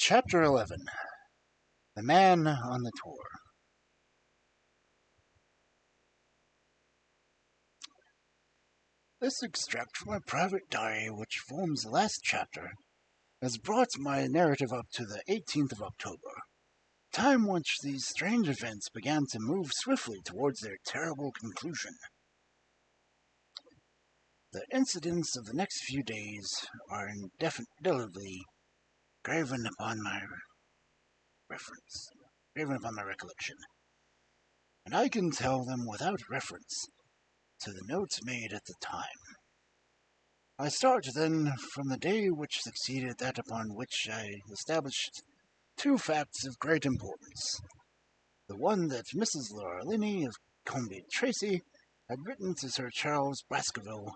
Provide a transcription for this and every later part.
Chapter 11. The Man on the Tour. This extract from my private diary, which forms the last chapter, has brought my narrative up to the 18th of October, time which these strange events began to move swiftly towards their terrible conclusion. The incidents of the next few days are indefinitely graven upon my recollection, and I can tell them without reference to the notes made at the time. I start, then, from the day which succeeded that upon which I established two facts of great importance. The one that Mrs. Laurelini of Combe Tracy had written to Sir Charles Baskerville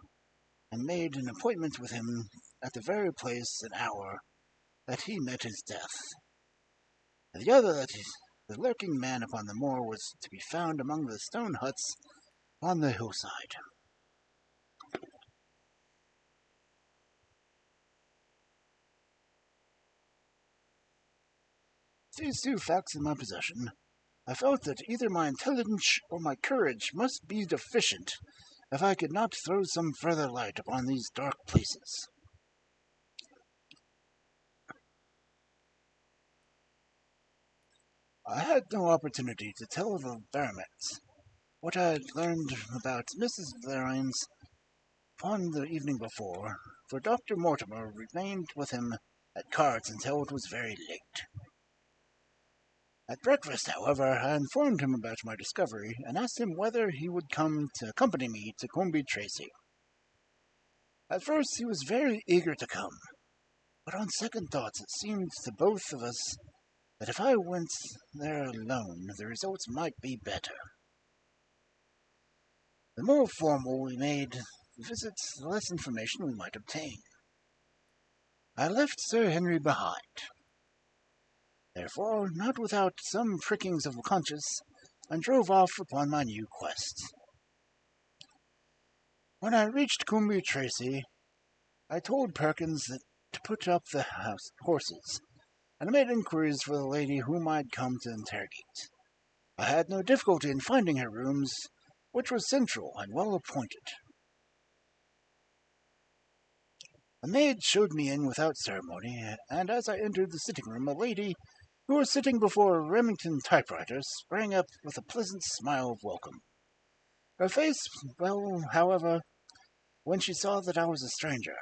and made an appointment with him at the very place and hour that he met his death. And the other that the lurking man upon the moor was to be found among the stone huts on the hillside. These two facts in my possession, I felt that either my intelligence or my courage must be deficient if I could not throw some further light upon these dark places. I had no opportunity to tell the baronet what I had learned about Mrs. Varines upon the evening before, for Dr. Mortimer remained with him at cards until it was very late. At breakfast, however, I informed him about my discovery, and asked him whether he would come to accompany me to Combe Tracy. At first he was very eager to come, but on second thoughts it seemed to both of us that if I went there alone, the results might be better. The more formal we made the visit, the less information we might obtain. I left Sir Henry behind. Therefore, not without some prickings of conscience, I drove off upon my new quest. When I reached Combe Tracy, I told Perkins to put up the horses, and made inquiries for the lady whom I had come to interrogate. I had no difficulty in finding her rooms, which were central and well appointed. A maid showed me in without ceremony, and as I entered the sitting room, a lady who was sitting before a Remington typewriter sprang up with a pleasant smile of welcome. Her face fell, however, when she saw that I was a stranger,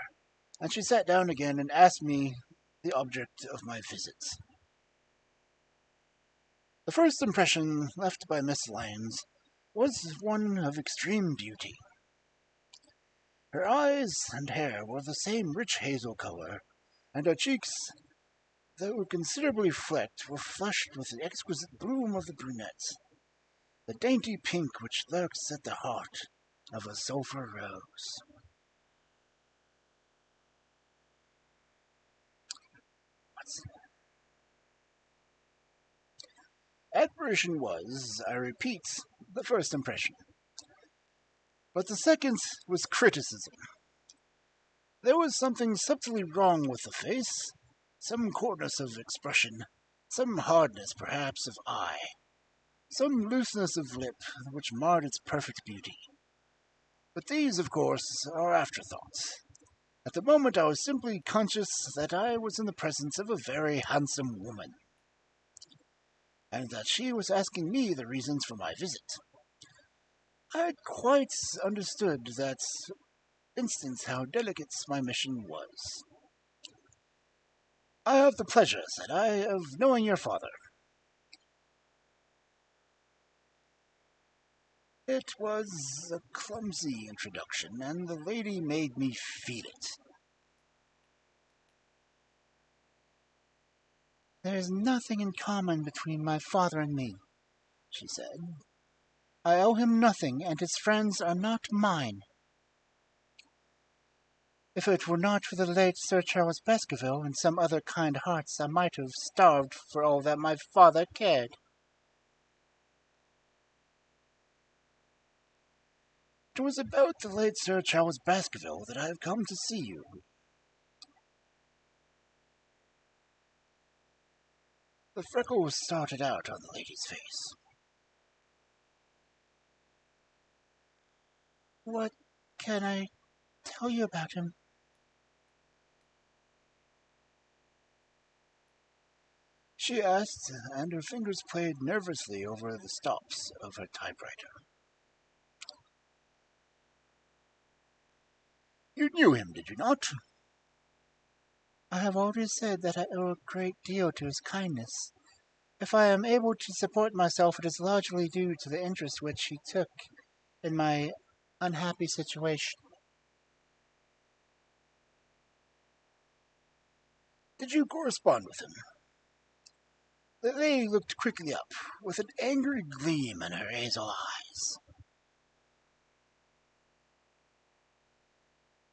and she sat down again and asked me the object of my visit. The first impression left by Miss Lyons was one of extreme beauty. Her eyes and hair were the same rich hazel color, and her cheeks, though considerably flecked, were flushed with the exquisite bloom of the brunette, the dainty pink which lurks at the heart of a sulphur rose. Admiration was, I repeat, the first impression, but the second was criticism. There was something subtly wrong with the face, some coarseness of expression, some hardness, perhaps, of eye, some looseness of lip which marred its perfect beauty. But these, of course, are afterthoughts. At the moment I was simply conscious that I was in the presence of a very handsome woman, and that she was asking me the reasons for my visit. I had quite understood that instant how delicate my mission was. "I have the pleasure," said I, "of knowing your father." It was a clumsy introduction, and the lady made me feel it. "There is nothing in common between my father and me," she said. "I owe him nothing, and his friends are not mine. If it were not for the late Sir Charles Baskerville and some other kind hearts, I might have starved for all that my father cared." "It was about the late Sir Charles Baskerville that I have come to see you." The freckle started out on the lady's face. What can I tell you about him? She asked, and her fingers played nervously over the stops of her typewriter. You knew him, did you not? I have already said that I owe a great deal to his kindness. If I am able to support myself, it is largely due to the interest which he took in my unhappy situation. Did you correspond with him? The lady looked quickly up, with an angry gleam in her hazel eyes.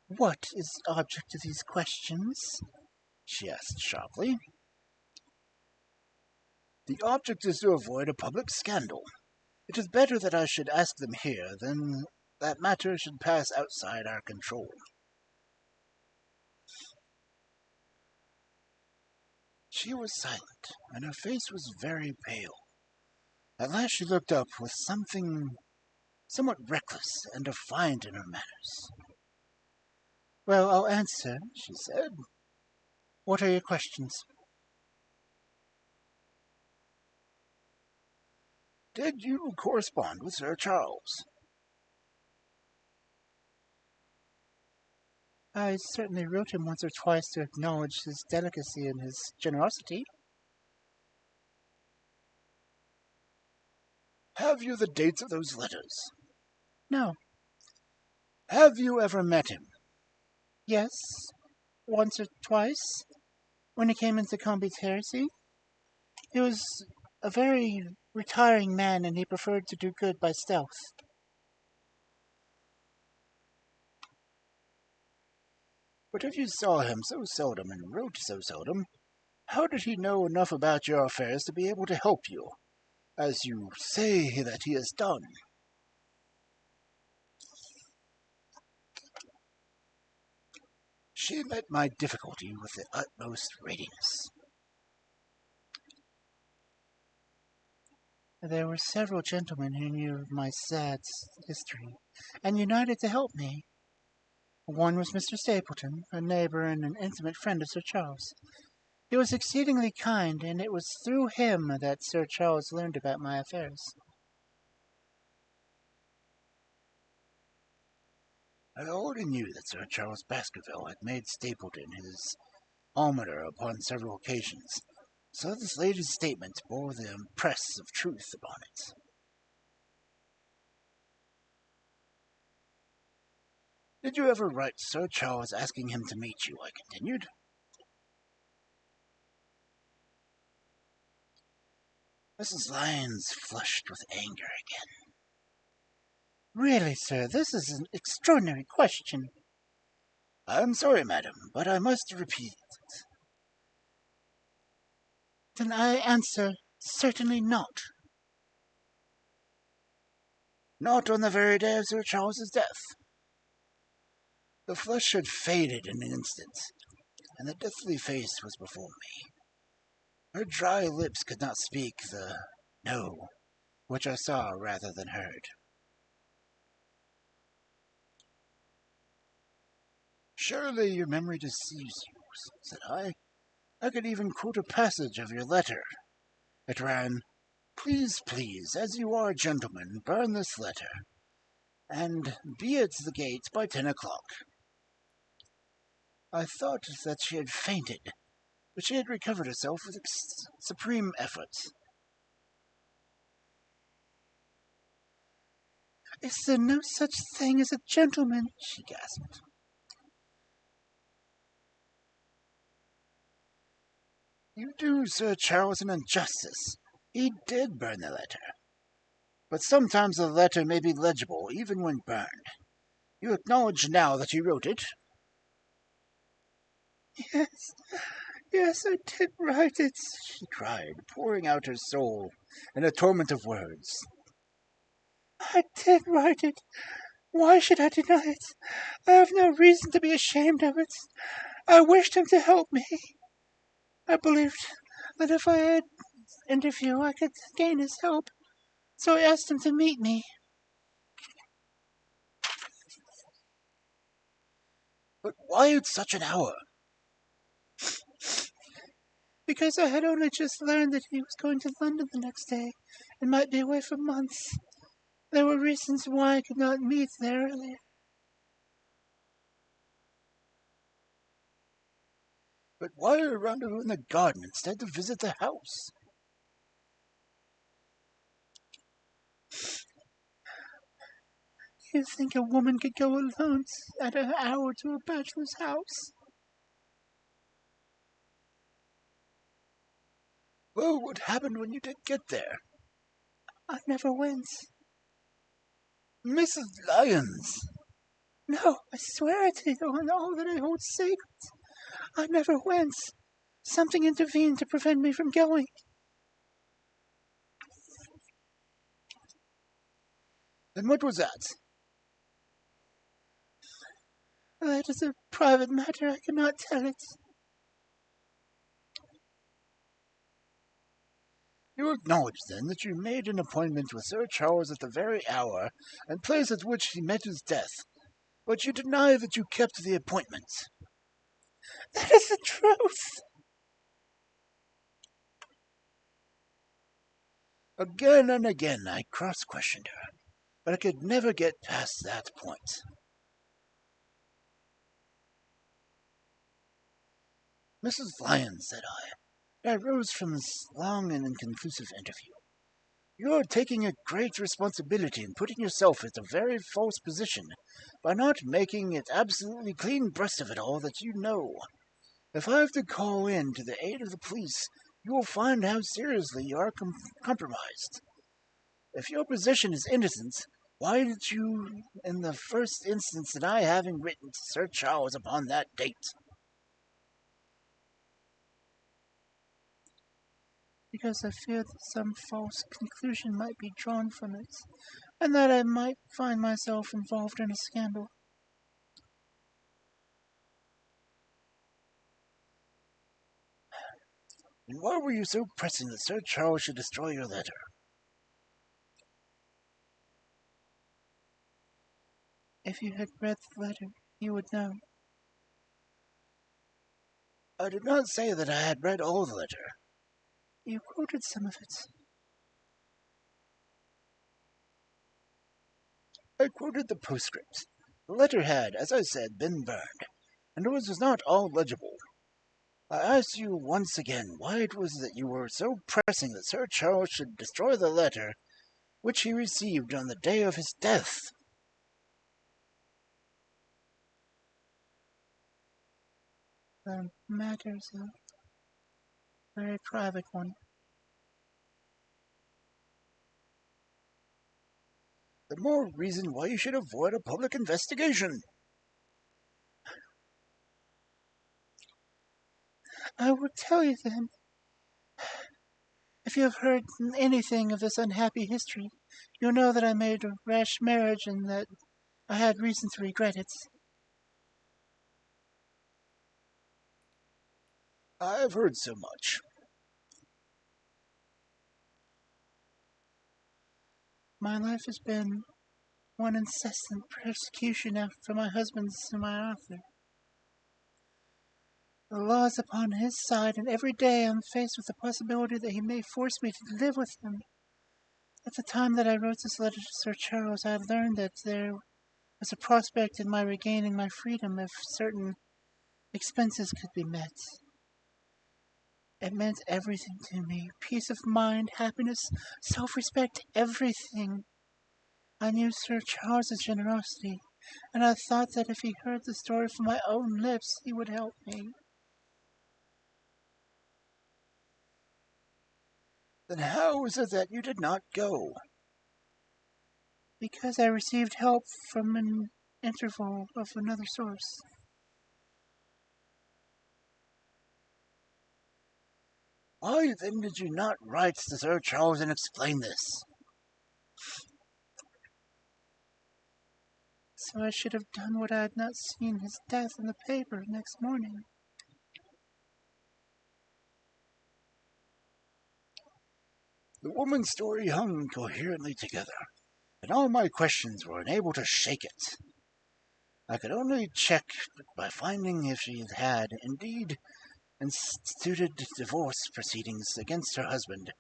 What is the object of these questions? She asked sharply. The object is to avoid a public scandal. It is better that I should ask them here than that matter should pass outside our control. She was silent, and her face was very pale. At last she looked up with something somewhat reckless and defiant in her manners. Well, I'll answer, she said. What are your questions? Did you correspond with Sir Charles? I certainly wrote him once or twice to acknowledge his delicacy and his generosity. Have you the dates of those letters? No. Have you ever met him? Yes, once or twice, when he came into Combe Terrace. He was a very retiring man, and he preferred to do good by stealth. But if you saw him so seldom and wrote so seldom, how did he know enough about your affairs to be able to help you, as you say that he has done? She met my difficulty with the utmost readiness. There were several gentlemen who knew of my sad history, and united to help me. One was Mr. Stapleton, a neighbor and an intimate friend of Sir Charles. He was exceedingly kind, and it was through him that Sir Charles learned about my affairs. I already knew that Sir Charles Baskerville had made Stapleton his almoner upon several occasions, so this lady's statement bore the impress of truth upon it. Did you ever write Sir Charles asking him to meet you? I continued. Mrs. Lyons flushed with anger again. Really, sir, this is an extraordinary question. I am sorry, madam, but I must repeat it. Then I answer, certainly not. Not on the very day of Sir Charles's death. The flush had faded in an instant, and the deathly face was before me. Her dry lips could not speak the no, which I saw rather than heard. Surely your memory deceives you, said I. I could even quote a passage of your letter. It ran, Please, please, as you are a gentleman, burn this letter, and be at the gate by 10 o'clock. I thought that she had fainted, but she had recovered herself with supreme effort. Is there no such thing as a gentleman? She gasped. You do Sir Charles an injustice. He did burn the letter. But sometimes the letter may be legible, even when burned. You acknowledge now that he wrote it? Yes, I did write it, she cried, pouring out her soul in a torrent of words. I did write it. Why should I deny it? I have no reason to be ashamed of it. I wished him to help me. I believed that if I had interview, I could gain his help, so I asked him to meet me. But why at such an hour? Because I had only just learned that he was going to London the next day and might be away for months. There were reasons why I could not meet there earlier. But why a rendezvous in the garden instead to visit the house? You think a woman could go alone at an hour to a bachelor's house? Well, what happened when you did get there? I never went. Mrs. Lyons! No, I swear it on all that I hold sacred. I never went. Something intervened to prevent me from going. Then what was that? That is a private matter. I cannot tell it. You acknowledge, then, that you made an appointment with Sir Charles at the very hour and place at which he met his death, but you deny that you kept the appointment. That is the truth. Again and again I cross-questioned her, but I could never get past that point. Mrs. Lyons, said I rose from this long and inconclusive interview. You are taking a great responsibility in putting yourself into a very false position by not making it absolutely clean breast of it all that you know. If I have to call in to the aid of the police, you will find how seriously you are compromised. If your position is innocent, why did you, in the first instance, deny having written to Sir Charles upon that date? Because I feared that some false conclusion might be drawn from it, and that I might find myself involved in a scandal. And why were you so pressing that Sir Charles should destroy your letter? If you had read the letter, you would know. I did not say that I had read all the letter. You quoted some of it. I quoted the postscript. The letter had, as I said, been burned, and it was not all legible. I ask you once again why it was that you were so pressing that Sir Charles should destroy the letter which he received on the day of his death. The matter is a very private one. The more reason why you should avoid a public investigation. I will tell you then. If you have heard anything of this unhappy history, you'll know that I made a rash marriage and that I had reason to regret it. I have heard so much. My life has been one incessant persecution after my husband's and my Arthur. The law is upon his side, and every day I'm faced with the possibility that he may force me to live with him. At the time that I wrote this letter to Sir Charles, I had learned that there was a prospect in my regaining my freedom if certain expenses could be met. It meant everything to me. Peace of mind, happiness, self-respect, everything. I knew Sir Charles's generosity, and I thought that if he heard the story from my own lips, he would help me. Then how is it that you did not go? Because I received help from an interval of another source. Why then did you not write to Sir Charles and explain this? So I should have done what I had not seen his death in the paper next morning. The woman's story hung coherently together, and all my questions were unable to shake it. I could only check by finding if she had indeed instituted divorce proceedings against her husband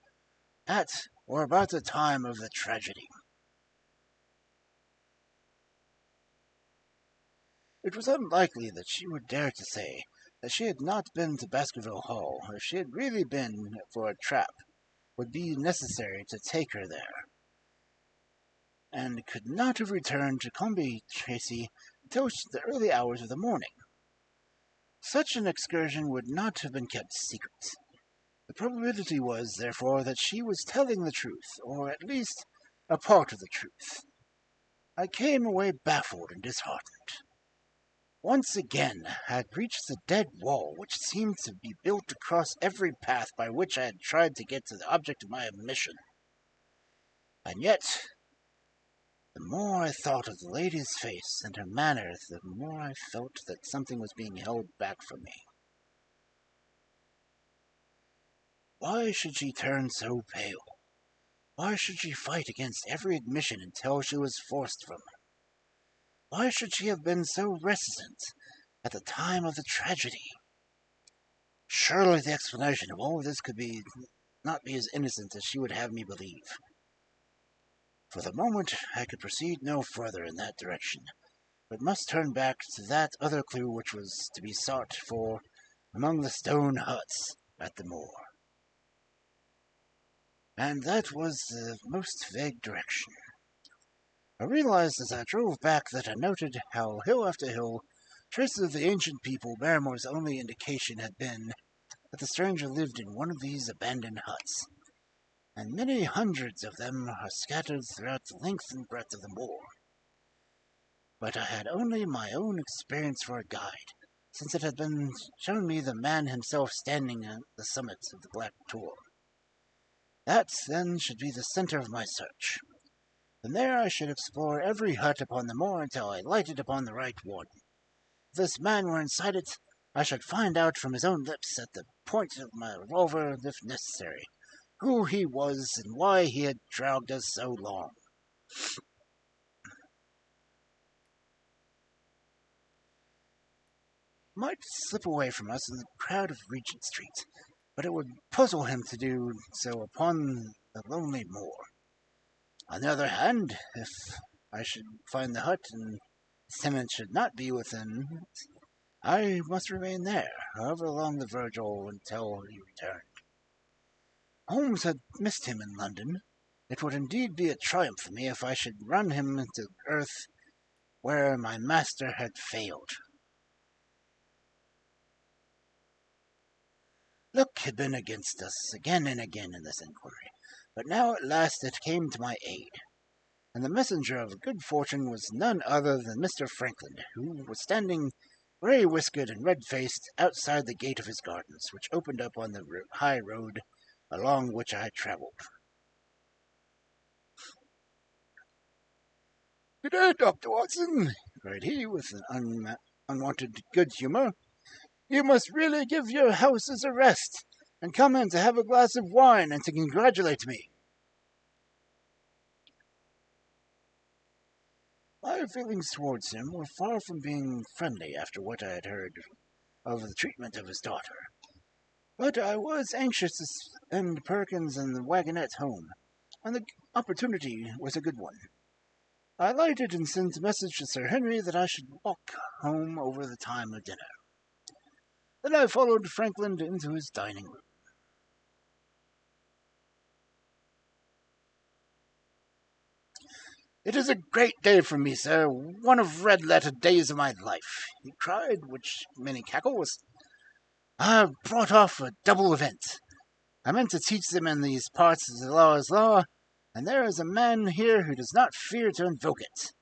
at or about the time of the tragedy. It was unlikely that she would dare to say that she had not been to Baskerville Hall. If she had really been for a trap, would be necessary to take her there, and could not have returned to Combe Tracy until the early hours of the morning. Such an excursion would not have been kept secret. The probability was, therefore, that she was telling the truth, or at least a part of the truth. I came away baffled and disheartened. Once again I had reached the dead wall which seemed to be built across every path by which I had tried to get to the object of my mission. And yet, the more I thought of the lady's face and her manner, the more I felt that something was being held back from me. Why should she turn so pale? Why should she fight against every admission until she was forced from it? Why should she have been so reticent at the time of the tragedy? Surely the explanation of all this could not be as innocent as she would have me believe. For the moment, I could proceed no further in that direction, but must turn back to that other clue which was to be sought for among the stone huts at the moor. And that was the most vague direction. I realized as I drove back that I noted how hill after hill, traces of the ancient people Barrymore's only indication had been that the stranger lived in one of these abandoned huts, and many hundreds of them are scattered throughout the length and breadth of the moor. But I had only my own experience for a guide, since it had been shown me the man himself standing at the summit of the Black Tor. That, then, should be the center of my search. From there I should explore every hut upon the moor until I lighted upon the right one. If this man were inside it, I should find out from his own lips at the point of my revolver, if necessary, who he was and why he had dragged us so long. Might slip away from us in the crowd of Regent Street, but it would puzzle him to do so upon the lonely moor. On the other hand, if I should find the hut and its tenant should not be within it, I must remain there, however long the vigil until he returned. Holmes had missed him in London. It would indeed be a triumph for me if I should run him into earth where my master had failed. Luck had been against us again and again in this inquiry, but now at last it came to my aid, and the messenger of good fortune was none other than Mr. Franklin, who was standing grey-whiskered and red-faced outside the gate of his gardens, which opened up on the high road along which I had travelled. "Good day, Dr. Watson," cried he, with an unwonted good humour. "You must really give your houses a rest, and come in to have a glass of wine and to congratulate me." My feelings towards him were far from being friendly after what I had heard of the treatment of his daughter, but I was anxious to send Perkins and the wagonette home, and the opportunity was a good one. I lighted and sent a message to Sir Henry that I should walk home over the time of dinner. Then I followed Franklin into his dining room. "It is a great day for me, sir, one of red-letter days of my life," he cried, which many cackles. "I have brought off a double event. I meant to teach them in these parts the law is law, and there is a man here who does not fear to invoke it.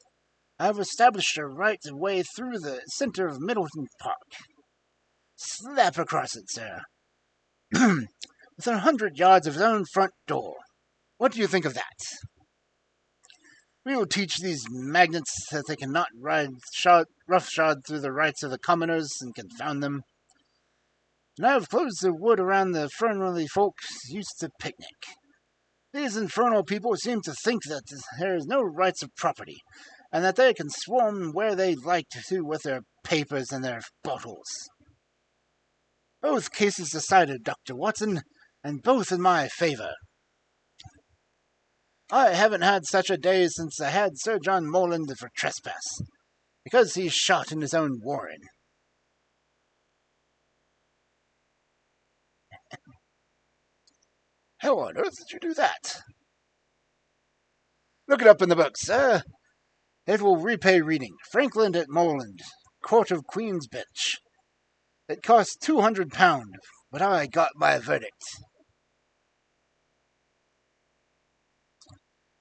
I have established a right of way through the centre of Middleton Park. Slap across it, sir. Within 100 yards of his own front door. What do you think of that? We will teach these magnates that they cannot ride roughshod through the rights of the commoners and confound them. And I have closed the wood around the Fernley folks used to picnic. These infernal people seem to think that there is no rights of property, and that they can swarm where they like to with their papers and their bottles. Both cases decided, Dr. Watson, and both in my favor. I haven't had such a day since I had Sir John Morland for trespass, because he shot in his own warren. How on earth did you do that? Look it up in the book, sir. It will repay reading. Franklin at Morland, Court of Queen's Bench. It cost £200, but I got my verdict.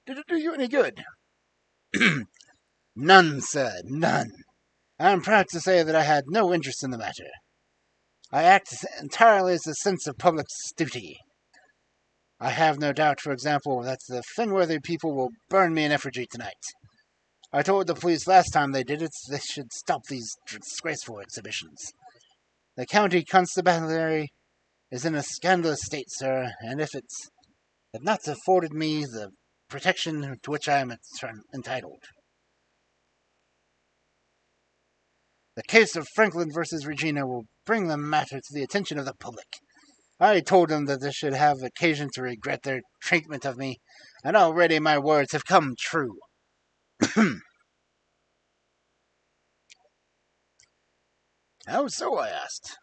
Did it do you any good? None, sir, none. I am proud to say that I had no interest in the matter. I act entirely as a sense of public duty. I have no doubt, for example, that the Finworthy people will burn me in effigy tonight. I told the police last time they did it they should stop these disgraceful exhibitions. The county constabulary is in a scandalous state, sir, and if it had not afforded me the protection to which I am entitled. The case of Franklin versus Regina will bring the matter to the attention of the public. I told them that they should have occasion to regret their treatment of me, and already my words have come true. How so? I asked.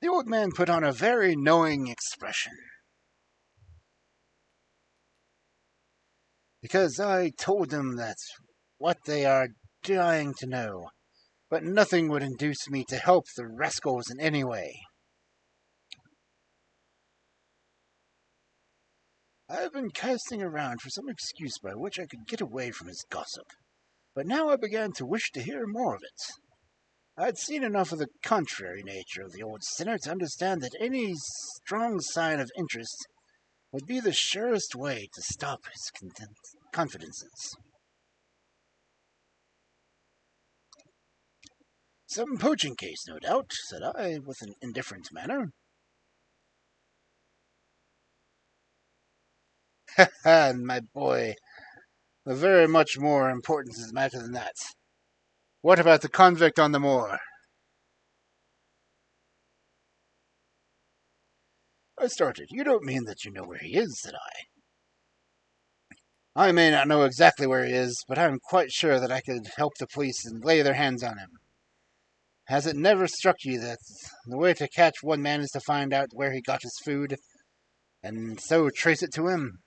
The old man put on a very knowing expression. Because I told them that's what they are dying to know, but nothing would induce me to help the rascals in any way. I have been casting around for some excuse by which I could get away from his gossip, but now I began to wish to hear more of it. I had seen enough of the contrary nature of the old sinner to understand that any strong sign of interest would be the surest way to stop his confidences. Some poaching case, no doubt, said I, with an indifferent manner. Ha ha, my boy, a very much more important matter than that. What about the convict on the moor? I started. You don't mean that you know where he is, said I. I may not know exactly where he is, but I'm quite sure that I could help the police and lay their hands on him. Has it never struck you that the way to catch one man is to find out where he got his food, and so trace it to him?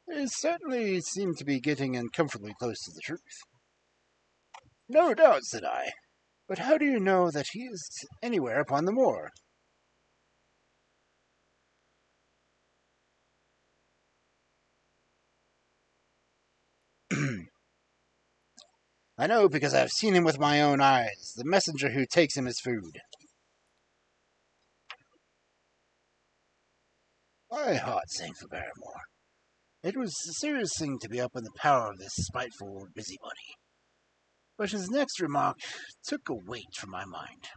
You certainly seem to be getting uncomfortably close to the truth. No doubt, said I. But how do you know that he is anywhere upon the moor? I know because I've seen him with my own eyes, the messenger who takes him his food. My heart sank for Barrymore. It was a serious thing to be up in the power of this spiteful old busybody. But his next remark took a weight from my mind.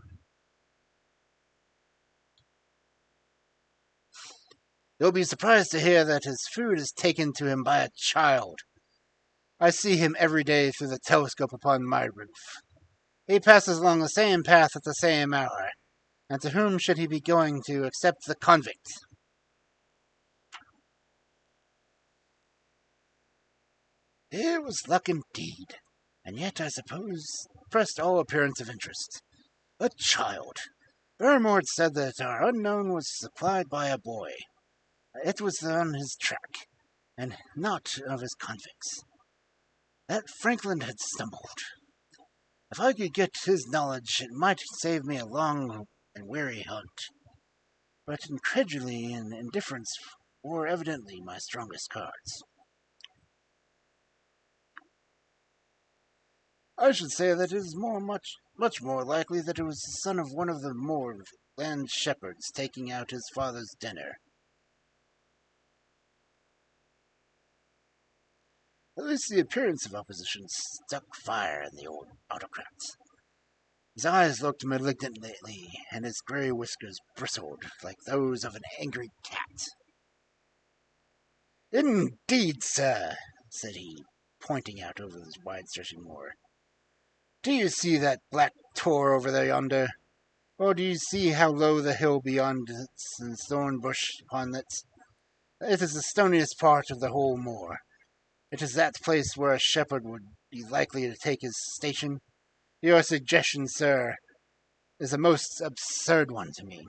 You'll be surprised to hear that his food is taken to him by a child. I see him every day through the telescope upon my roof. He passes along the same path at the same hour, and to whom should he be going to except the convict? It was luck indeed, and yet I suppose pressed all appearance of interest. A child. Barrymore had said that our unknown was supplied by a boy. It was on his track, and not of his convicts. That Franklin had stumbled. If I could get his knowledge, it might save me a long and weary hunt. But incredulity and indifference were evidently my strongest cards. I should say that it is much more likely that it was the son of one of the moorland shepherds taking out his father's dinner. At least the appearance of opposition struck fire in the old autocrat. His eyes looked malignantly, and his grey whiskers bristled like those of an angry cat. Indeed, sir, said he, pointing out over the wide-stretching moor. Do you see that black tor over there yonder? Or do you see how low the hill beyond it and thorn bush upon it? It is the stoniest part of the whole moor. It is that place where a shepherd would be likely to take his station. Your suggestion, sir, is a most absurd one to me.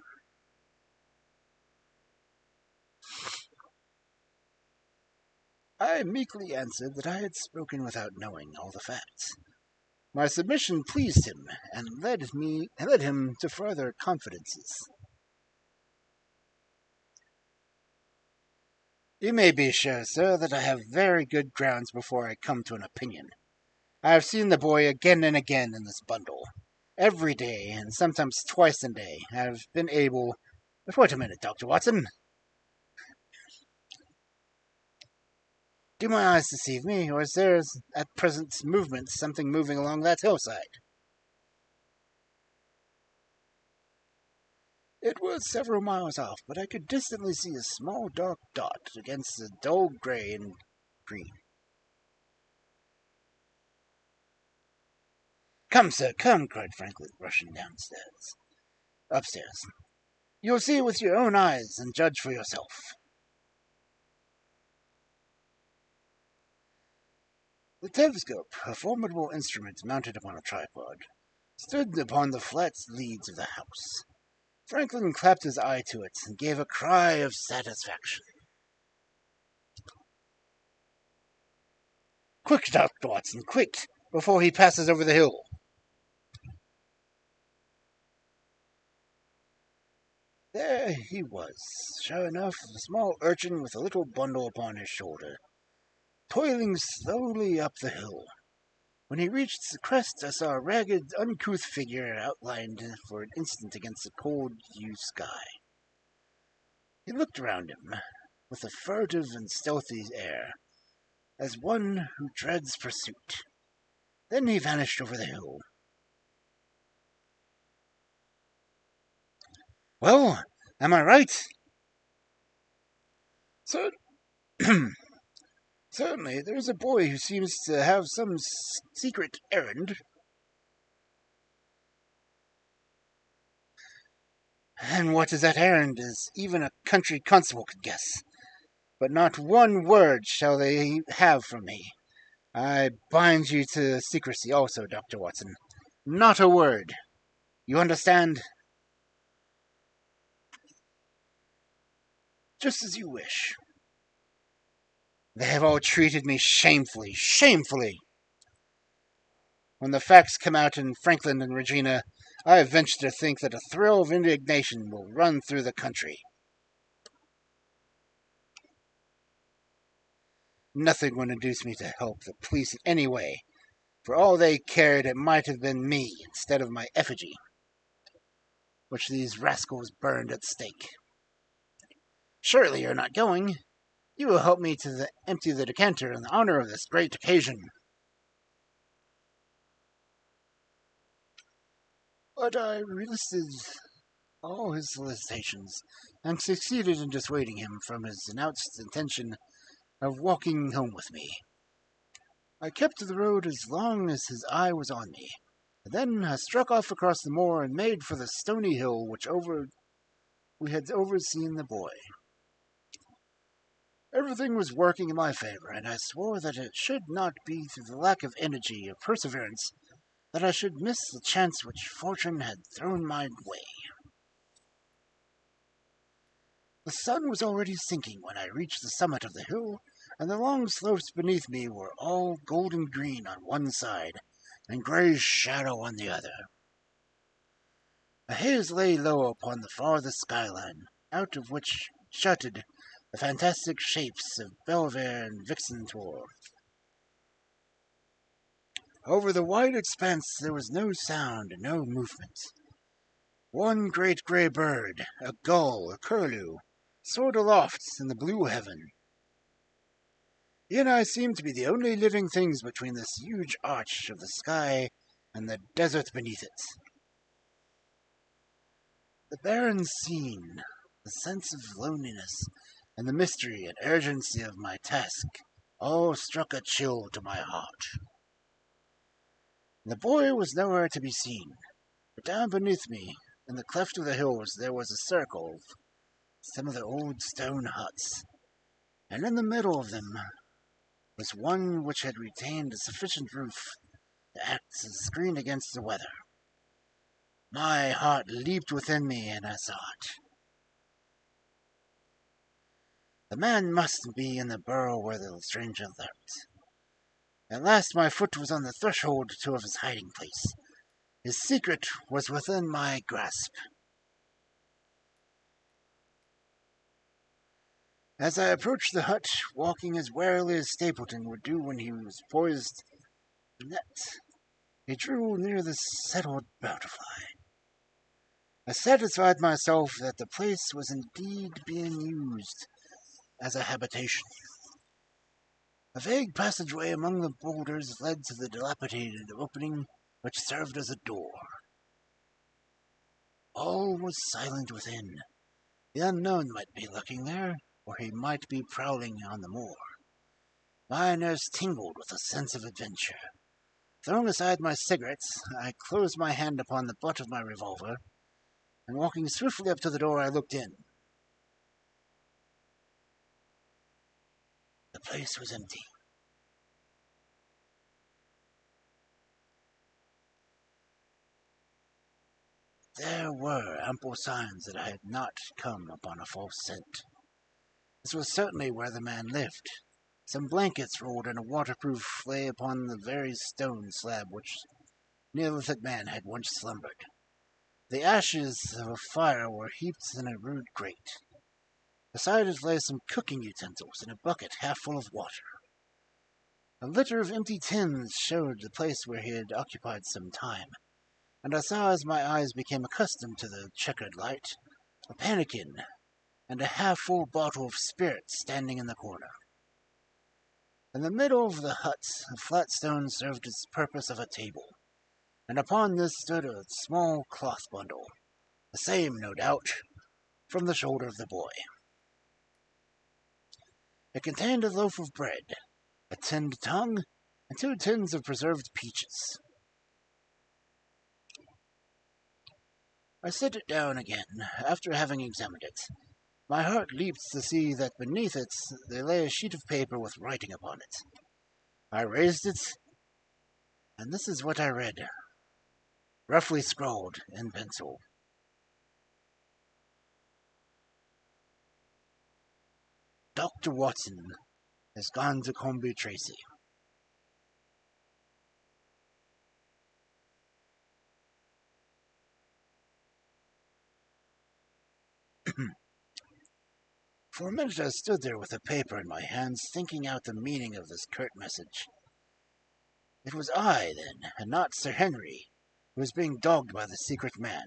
I meekly answered that I had spoken without knowing all the facts. My submission pleased him, and led him to further confidences. You may be sure, sir, that I have very good grounds before I come to an opinion. I have seen the boy again and again in this bundle. Every day, and sometimes twice a day, I have been able... But wait a minute, Dr. Watson. Do my eyes deceive me, or is there at present something moving along that hillside? It was several miles off, but I could distantly see a small dark dot against the dull gray and green. Come, sir, come, cried Franklin, rushing upstairs. You'll see it with your own eyes and judge for yourself. The telescope, a formidable instrument mounted upon a tripod, stood upon the flat leads of the house. Franklin clapped his eye to it and gave a cry of satisfaction. Quick, Dr. Watson, quick, before he passes over the hill. There he was, sure enough, a small urchin with a little bundle upon his shoulder, toiling slowly up the hill. When he reached the crest, I saw a ragged, uncouth figure outlined for an instant against the cold blue sky. He looked around him with a furtive and stealthy air, as one who dreads pursuit. Then he vanished over the hill. Well, am I right? Certainly, there is a boy who seems to have some secret errand. And what is that errand is even a country constable could guess. But not one word shall they have from me. I bind you to secrecy also, Dr. Watson. Not a word. You understand? Just as you wish. They have all treated me shamefully, shamefully. When the facts come out in Franklin and Regina, I venture to think that a thrill of indignation will run through the country. Nothing would induce me to help the police in any way. For all they cared, it might have been me instead of my effigy, which these rascals burned at stake. Surely you're not going. You will help me to empty the decanter in honor of this great occasion. But I resisted all his solicitations and succeeded in dissuading him from his announced intention of walking home with me. I kept to the road as long as his eye was on me. Then I struck off across the moor and made for the stony hill which we had overseen the boy. Everything was working in my favor, and I swore that it should not be through the lack of energy or perseverance that I should miss the chance which fortune had thrown my way. The sun was already sinking when I reached the summit of the hill, and the long slopes beneath me were all golden green on one side and grey shadow on the other. A haze lay low upon the farthest skyline, out of which jutted the fantastic shapes of Belver and Vixentor. Over the wide expanse there was no sound and no movement. One great grey bird, a gull, a curlew, soared aloft in the blue heaven. He and I seemed to be the only living things between this huge arch of the sky and the desert beneath it. The barren scene, the sense of loneliness, and the mystery and urgency of my task all struck a chill to my heart. The boy was nowhere to be seen, but down beneath me, in the cleft of the hills, there was a circle of some of the old stone huts, and in the middle of them was one which had retained a sufficient roof to act as a screen against the weather. My heart leaped within me, and I saw it. The man must be in the burrow where the stranger lurked. At last my foot was on the threshold of his hiding place. His secret was within my grasp. As I approached the hut, walking as warily as Stapleton would do when he was poised to net, he drew near the settled butterfly. I satisfied myself that the place was indeed being used as a habitation. A vague passageway among the boulders led to the dilapidated opening which served as a door. All was silent within. The unknown might be lurking there, or he might be prowling on the moor. My nerves tingled with a sense of adventure. Throwing aside my cigarettes, I closed my hand upon the butt of my revolver, and walking swiftly up to the door, I looked in. The place was empty. There were ample signs that I had not come upon a false scent. This was certainly where the man lived. Some blankets rolled in a waterproof lay upon the very stone slab which Neolithic man had once slumbered. The ashes of a fire were heaped in a rude grate. Beside it lay some cooking utensils and a bucket half full of water. A litter of empty tins showed the place where he had occupied some time, and I saw as my eyes became accustomed to the checkered light, a pannikin and a half-full bottle of spirits standing in the corner. In the middle of the hut, a flat stone served its purpose of a table, and upon this stood a small cloth bundle, the same, no doubt, from the shoulder of the boy. It contained a loaf of bread, a tinned tongue, and 2 tins of preserved peaches. I set it down again, after having examined it. My heart leaped to see that beneath it there lay a sheet of paper with writing upon it. I raised it, and this is what I read, roughly scrawled in pencil. Dr. Watson has gone to Combe Tracy. For a minute I stood there with the paper in my hands, thinking out the meaning of this curt message. It was I, then, and not Sir Henry, who was being dogged by the secret man.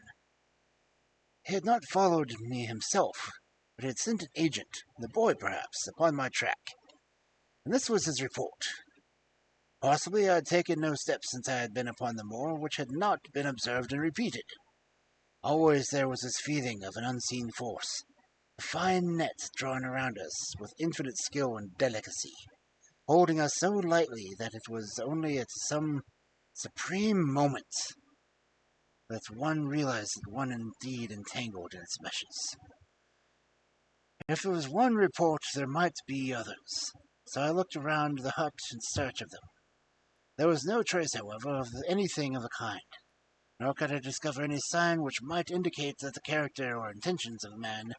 He had not followed me himself, but had sent an agent, the boy perhaps, upon my track. And this was his report. Possibly I had taken no steps since I had been upon the moor which had not been observed and repeated. Always there was this feeling of an unseen force, a fine net drawn around us with infinite skill and delicacy, holding us so lightly that it was only at some supreme moment that one realized that one indeed entangled in its meshes. If there was one report, there might be others, so I looked around the hut in search of them. There was no trace, however, of anything of the kind, nor could I discover any sign which might indicate that the character or intentions of a man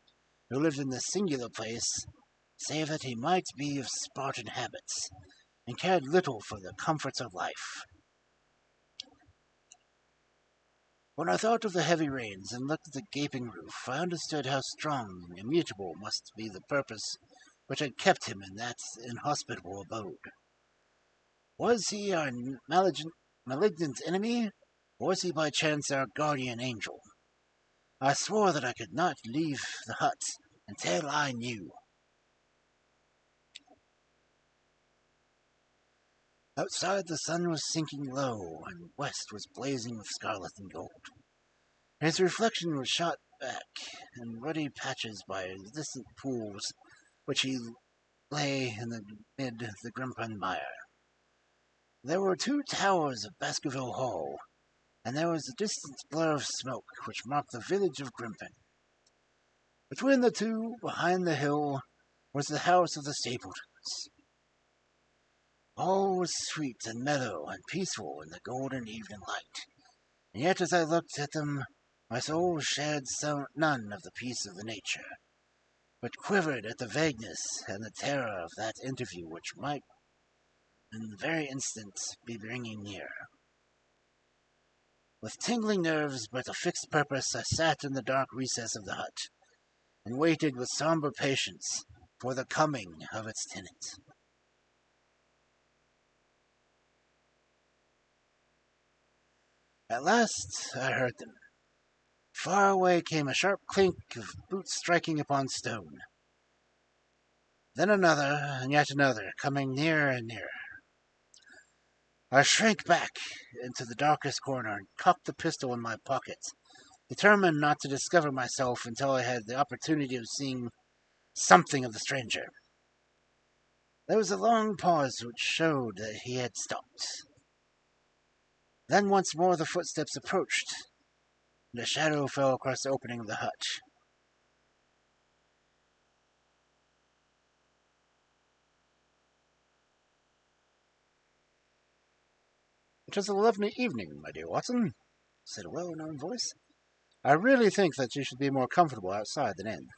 who lived in this singular place, save that he might be of Spartan habits, and cared little for the comforts of life. When I thought of the heavy rains and looked at the gaping roof, I understood how strong and immutable must be the purpose which had kept him in that inhospitable abode. Was he our malignant enemy, or was he by chance our guardian angel? I swore that I could not leave the hut until I knew. Outside the sun was sinking low, and west was blazing with scarlet and gold. His reflection was shot back in ruddy patches by distant pools which he lay in the mid the Grimpen mire. There were 2 towers of Baskerville Hall, and there was a distant blur of smoke which marked the village of Grimpen. Between the 2, behind the hill, was the house of the Stapletons. All was sweet and mellow and peaceful in the golden evening light, and yet as I looked at them, my soul shared none of the peace of the nature, but quivered at the vagueness and the terror of that interview which might in the very instant be bringing near. With tingling nerves but a fixed purpose, I sat in the dark recess of the hut, and waited with somber patience for the coming of its tenant. At last I heard them. Far away came a sharp clink of boots striking upon stone. Then another, and yet another, coming nearer and nearer. I shrank back into the darkest corner and cocked the pistol in my pocket, determined not to discover myself until I had the opportunity of seeing something of the stranger. There was a long pause which showed that he had stopped. Then once more the footsteps approached, and a shadow fell across the opening of the hut. "It is a lovely evening, my dear Watson," said a well-known voice. "I really think that you should be more comfortable outside than in."